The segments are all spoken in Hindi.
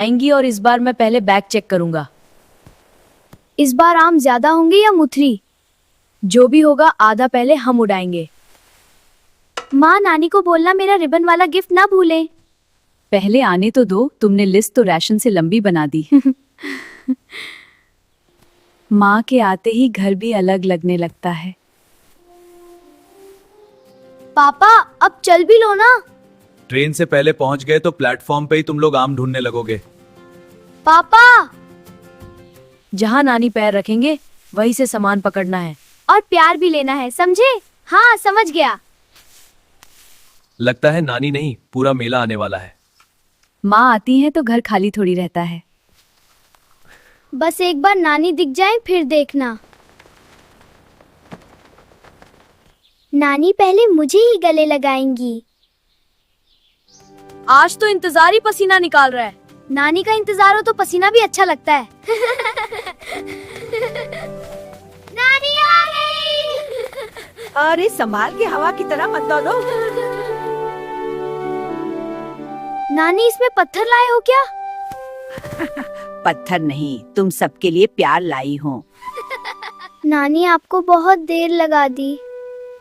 आएंगी और इस बार मैं पहले बैग चेक करूंगा। इस बार आम ज्यादा होंगे या मुथरी? जो भी होगा आधा पहले हम उड़ाएंगे। माँ, नानी को बोलना मेरा रिबन वाला गिफ्ट ना भूले। पहले आने तो दो, तुमने लिस्ट तो राशन से लंबी बना दी। माँ के आते ही घर भी अलग लगने लगता है। पापा, अब चल भी लो ना। ट्रेन से पहले पहुंच गए तो प्लेटफॉर्म पे ही तुम लोग आम ढूंढने लगोगे। पापा, जहाँ नानी पैर रखेंगे वहीं से सामान पकड़ना है। और प्यार भी लेना है, समझे? हाँ, समझ गया। लगता है नानी नहीं, पूरा मेला आने वाला है। माँ आती है तो घर खाली थोड़ी रहता है। बस एक बार नानी दिख जाए फिर देखना। नानी पहले मुझे ही गले लगाएंगी। आज तो इंतजार ही पसीना निकाल रहा है। नानी का इंतजार हो तो पसीना भी अच्छा लगता है। नानी आ गई। अरे संभाल के, हवा की तरह मत दौड़ो। नानी, इसमें पत्थर लाए हो क्या? पत्थर नहीं, तुम सबके लिए प्यार लाई हूँ। नानी, आपको बहुत देर लगा दी।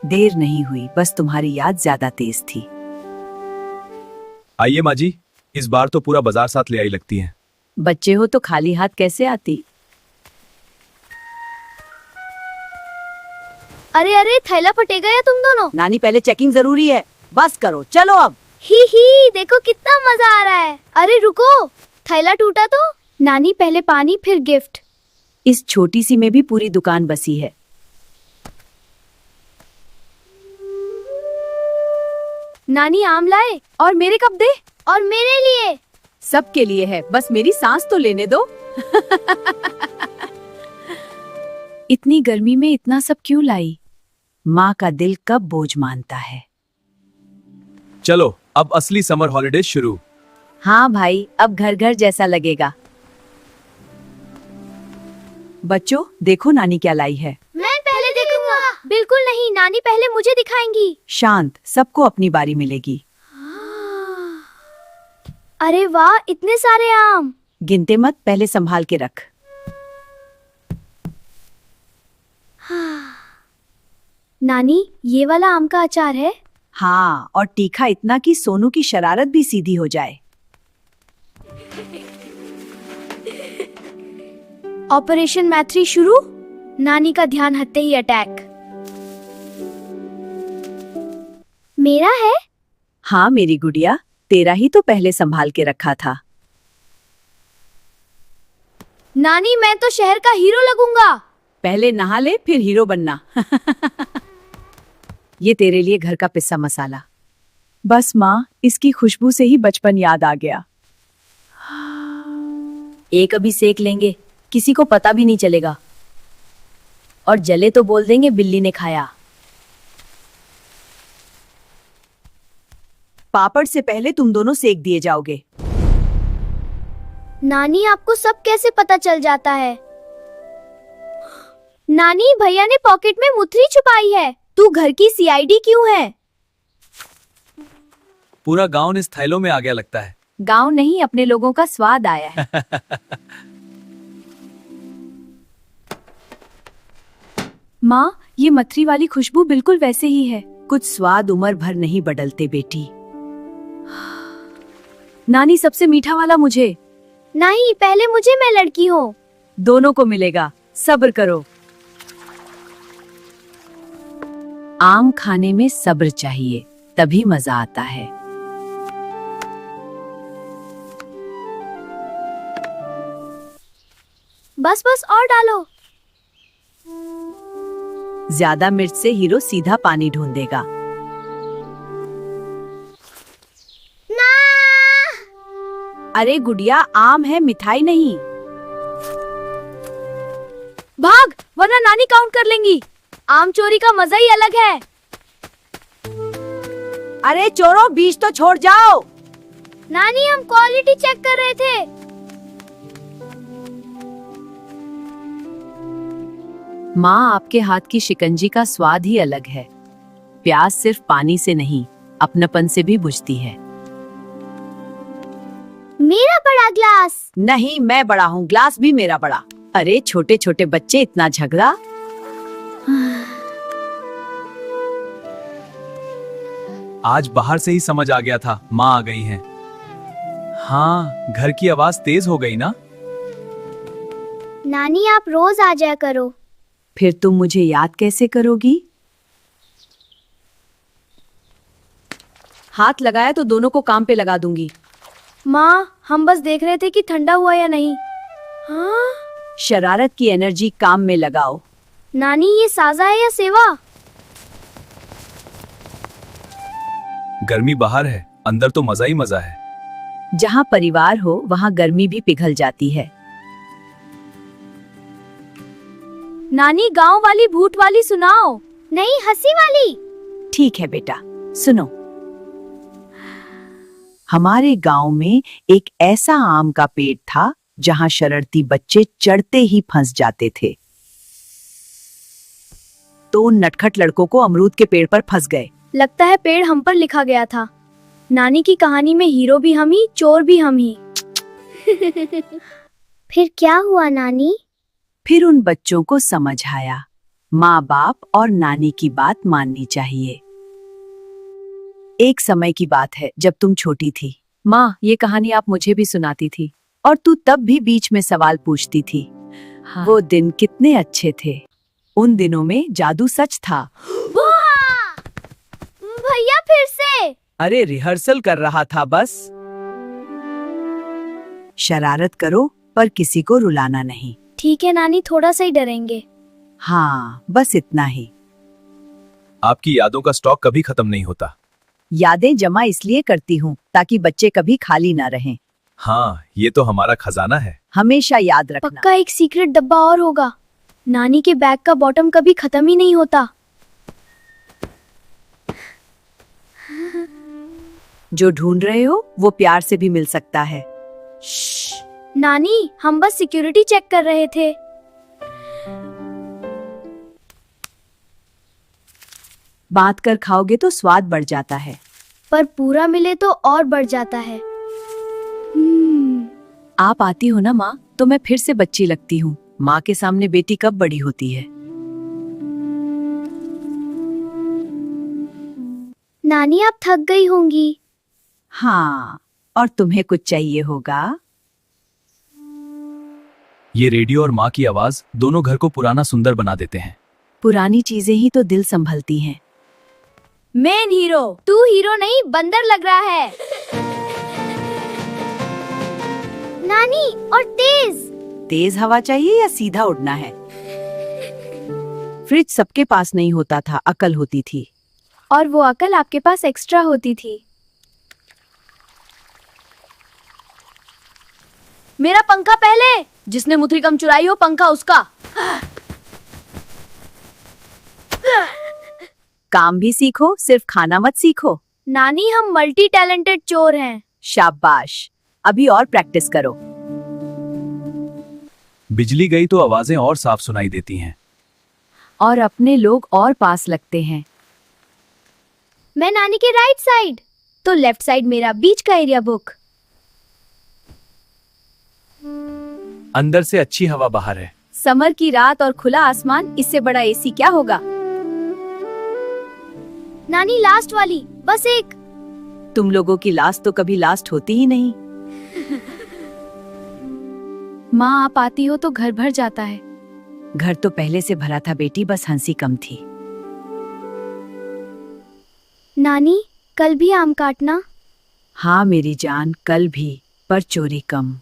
देर नहीं हुई, बस तुम्हारी याद ज्यादा तेज थी। आइए माँ जी, इस बार तो पूरा बाजार साथ ले आई लगती है। बच्चे हो तो खाली हाथ कैसे आती। अरे अरे, थैला फटेगा या तुम दोनों? नानी, पहले चेकिंग जरूरी है। बस करो, चलो अब। ही, देखो कितना मजा आ रहा है। अरे रुको, थैला टूटा तो। नानी, पहले पानी फिर गिफ्ट। इस छोटी सी में भी पूरी दुकान बसी है। नानी, आम लाए? और मेरे कप दे। और मेरे लिए। सबके लिए है, बस मेरी सांस तो लेने दो। इतनी गर्मी में इतना सब क्यों लाई। माँ का दिल कब बोझ मानता है। चलो अब असली समर हॉलिडेज शुरू। हाँ भाई, अब घर घर जैसा लगेगा। बच्चों, देखो नानी क्या लाई है। मैं पहले देखूंगा। बिल्कुल नहीं, नानी पहले मुझे दिखाएंगी। शांत, सबको अपनी बारी मिलेगी। अरे वाह, इतने सारे आम। गिनते मत, पहले संभाल के रख। नानी, ये वाला आम का अचार है? हाँ, और तीखा इतना कि सोनू की शरारत भी सीधी हो जाए। ऑपरेशन मैत्री शुरू। नानी का ध्यान हटते ही अटैक। मेरा है? हाँ मेरी गुड़िया, तेरा ही तो पहले संभाल के रखा था। नानी, मैं तो शहर का हीरो लगूंगा। पहले नहा ले फिर हीरो बनना। ये तेरे लिए घर का पिस्सा मसाला। बस माँ, इसकी खुशबू से ही बचपन याद आ गया। एक अभी सेक लेंगे, किसी को पता भी नहीं चलेगा। और जले तो बोल देंगे बिल्ली ने खाया। पापड़ से पहले तुम दोनों सेक दिए जाओगे। नानी, आपको सब कैसे पता चल जाता है? नानी, भैया ने पॉकेट में मुथरी छुपाई है। तू घर की सीआईडी क्यों है? पूरा गांव इस थैलों में आ गया लगता है। गांव नहीं, अपने लोगों का स्वाद आया है। माँ, ये मथरी वाली खुशबू बिल्कुल वैसे ही है। कुछ स्वाद उम्र भर नहीं बदलते बेटी। नानी, सबसे मीठा वाला मुझे। नहीं, पहले मुझे, मैं लड़की हूँ। दोनों को मिलेगा, सब्र करो। आम खाने में सब्र चाहिए, तभी मजा आता है। बस बस और डालो। ज्यादा मिर्च से हीरो सीधा पानी ढूंढेगा। ना! अरे गुड़िया, आम है, मिठाई नहीं। भाग, वरना नानी काउंट कर लेंगी। आम चोरी का मजा ही अलग है। अरे चोरों, बीज तो छोड़ जाओ। नानी, हम क्वालिटी चेक कर रहे थे। माँ, आपके हाथ की शिकंजी का स्वाद ही अलग है। प्यास सिर्फ पानी से नहीं, अपनापन से भी बुझती है। मेरा बड़ा ग्लास। नहीं, मैं बड़ा हूँ, ग्लास भी मेरा बड़ा। अरे छोटे छोटे बच्चे, इतना झगड़ा। आज बाहर से ही समझ आ गया था, माँ आ गई हैं। हाँ, घर की आवाज तेज हो गई ना। नानी आप रोज आ जाया करो। फिर तुम मुझे याद कैसे करोगी? हाथ लगाया तो दोनों को काम पे लगा दूंगी। माँ, हम बस देख रहे थे कि ठंडा हुआ या नहीं। हाँ? शरारत की एनर्जी काम में लगाओ। नानी ये साजा है या सेवा? गर्मी बाहर है, अंदर तो मजा ही मजा है। जहाँ परिवार हो वहाँ गर्मी भी पिघल जाती है। नानी, गांव वाली भूत वाली सुनाओ। नहीं, हंसी वाली। ठीक है बेटा, सुनो। हमारे गांव में एक ऐसा आम का पेड़ था जहां शरारती बच्चे चढ़ते ही फंस जाते थे। तो उन नटखट लड़कों को अमरूद के पेड़ पर फंस गए। लगता है पेड़ हम पर लिखा गया था। नानी की कहानी में हीरो भी हम ही, चोर भी हम ही। फिर क्या हुआ नानी? फिर उन बच्चों को समझ आया, माँ बाप और नानी की बात माननी चाहिए। एक समय की बात है जब तुम छोटी थी। माँ, ये कहानी आप मुझे भी सुनाती थी और तू तब भी बीच में सवाल पूछती थी। हाँ। वो दिन कितने अच्छे थे। उन दिनों में जादू सच था। भैया फिर से। अरे रिहर्सल कर रहा था बस। शरारत करो पर किसी को रुलाना नहीं। ठीक है नानी, थोड़ा सा ही डरेंगे। हाँ, बस इतना ही। आपकी यादों का स्टॉक कभी खत्म नहीं होता। यादें जमा इसलिए करती हूँ ताकि बच्चे कभी खाली ना रहें। हाँ, ये तो हमारा खजाना है। हमेशा याद रखना। पक्का एक सीक्रेट डब्बा और होगा। नानी के बैग का बॉटम कभी खत्म ही नहीं होता। जो ढूंढ रहे हो वो प्यार से भी मिल सकता है। नानी, हम बस सिक्योरिटी चेक कर रहे थे। बांट कर खाओगे तो स्वाद बढ़ जाता है। पर पूरा मिले तो और बढ़ जाता है। आप आती हो ना माँ, तो मैं फिर से बच्ची लगती हूँ। माँ के सामने बेटी कब बड़ी होती है। नानी आप थक गई होंगी। हाँ, और तुम्हें कुछ चाहिए होगा। ये रेडियो और माँ की आवाज दोनों घर को पुराना सुंदर बना देते हैं। पुरानी चीजें ही तो दिल संभलती हैं। Main hero. तू हीरो नहीं, बंदर लग रहा है। नानी, और तेज। तेज हवा चाहिए या सीधा उड़ना है? फ्रिज सबके पास नहीं होता था, अकल होती थी। और वो अकल आपके पास एक्स्ट्रा होती थी। मेरा पंखा पहले। जिसने मुथरी कम चुराई हो, पंखा उसका। काम भी सीखो, सिर्फ खाना मत सीखो। नानी, हम मल्टी टैलेंटेड चोर हैं। शाबाश, अभी और प्रैक्टिस करो। बिजली गई तो आवाजें और साफ सुनाई देती हैं। और अपने लोग और पास लगते हैं। मैं नानी के राइट साइड, तो लेफ्ट साइड मेरा, बीच का एरिया बुक। अंदर से अच्छी हवा बाहर है। समर की रात और खुला आसमान, इससे बड़ा एसी क्या होगा। नानी लास्ट वाली, बस एक। तुम लोगों की लास्ट तो कभी लास्ट होती ही नहीं। माँ, आप आती हो तो घर भर जाता है। घर तो पहले से भरा था बेटी, बस हंसी कम थी। नानी, कल भी आम काटना। हाँ मेरी जान, कल भी, पर चोरी कम।